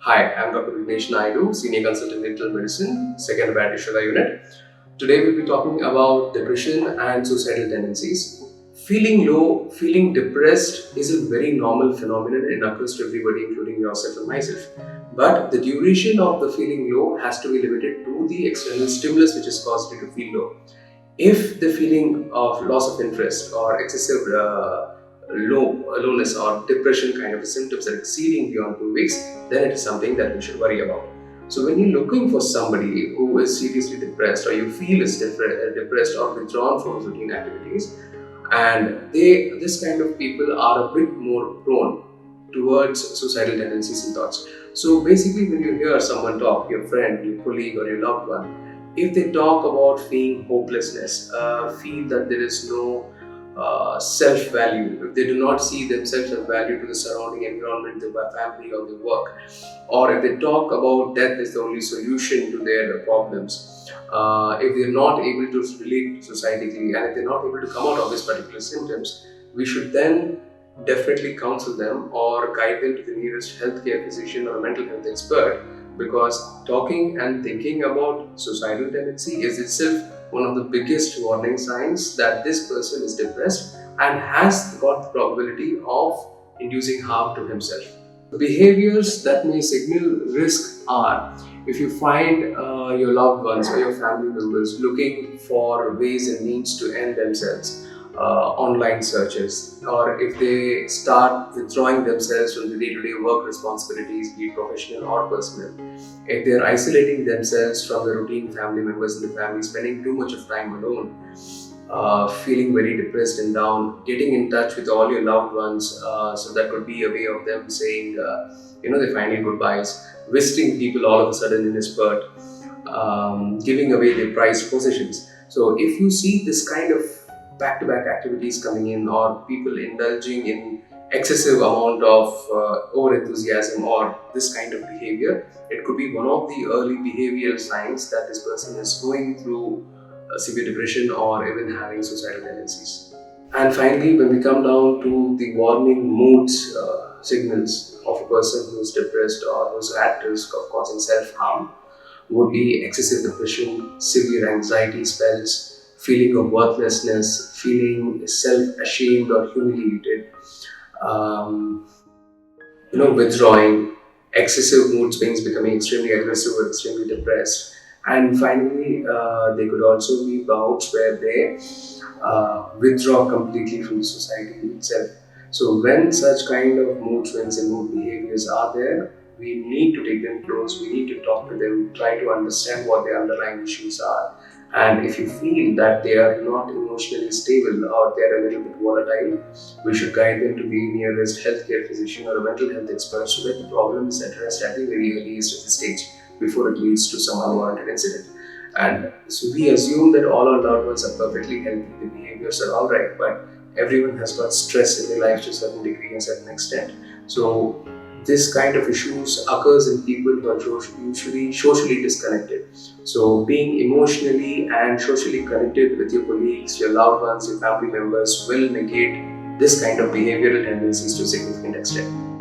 Hi, I'm Dr. Vignesh Naidu, Senior Consultant in Internal Medicine, Second Battery Sugar Unit. Today we'll be talking about depression and suicidal tendencies. Feeling low, feeling depressed is a very normal phenomenon and occurs to everybody, including yourself and myself. But the duration of the feeling low has to be limited to the external stimulus which has caused you to feel low. If the feeling of loss of interest or excessive lowness or depression kind of symptoms are exceeding beyond 2 weeks, then it is something that we should worry about. So when you're looking for somebody who is seriously depressed or you feel is depressed or withdrawn from routine activities, and this kind of people are a bit more prone towards suicidal tendencies and thoughts. So basically, when you hear someone talk, your friend, your colleague, or your loved one, if they talk about feeling hopelessness, feel that there is no self-value, if they do not see themselves as value to the surrounding environment, their family, or their work, or if they talk about death as the only solution to their problems, if they're not able to relate societally, and if they're not able to come out of these particular symptoms, we should then definitely counsel them or guide them to the nearest healthcare physician or a mental health expert, because talking and thinking about suicidal tendency is itself one of the biggest warning signs that this person is depressed and has got the probability of inducing harm to himself. The behaviors that may signal risk are: if you find your loved ones or your family members looking for ways and means to end themselves, online searches, or if they start withdrawing themselves from the day-to-day work responsibilities, be it professional or personal, if they're isolating themselves from the routine family members in the family, spending too much of time alone, feeling very depressed and down, getting in touch with all your loved ones. So that could be a way of them saying, their final goodbyes, visiting people all of a sudden in a spurt, giving away their prized possessions. So if you see this kind of back-to-back activities coming in, or people indulging in excessive amount of over-enthusiasm or this kind of behavior, it could be one of the early behavioral signs that this person is going through severe depression or even having suicidal tendencies. And finally, when we come down to the warning moods signals of a person who is depressed or who is at risk of causing self-harm, would be excessive depression, severe anxiety spells, feeling of worthlessness, feeling self-ashamed or humiliated, um, withdrawing, excessive mood swings, becoming extremely aggressive or extremely depressed. And finally, they could also be bouts where they withdraw completely from the society itself. So when such kind of mood swings and mood behaviors are there, we need to take them close, we need to talk to them, try to understand what their underlying issues are. And if you feel that they are not emotionally stable or they are a little bit volatile, we should guide them to the nearest healthcare physician or a mental health expert, so that the problem is addressed at the very earliest of the stage before it leads to some unwarranted incident. And so we assume that all our loved ones are perfectly healthy, the behaviors are alright, but everyone has got stress in their life to a certain degree and a certain extent. So this kind of issues occurs in people who are usually socially disconnected. So being emotionally and socially connected with your colleagues, your loved ones, your family members will negate this kind of behavioral tendencies to a significant extent.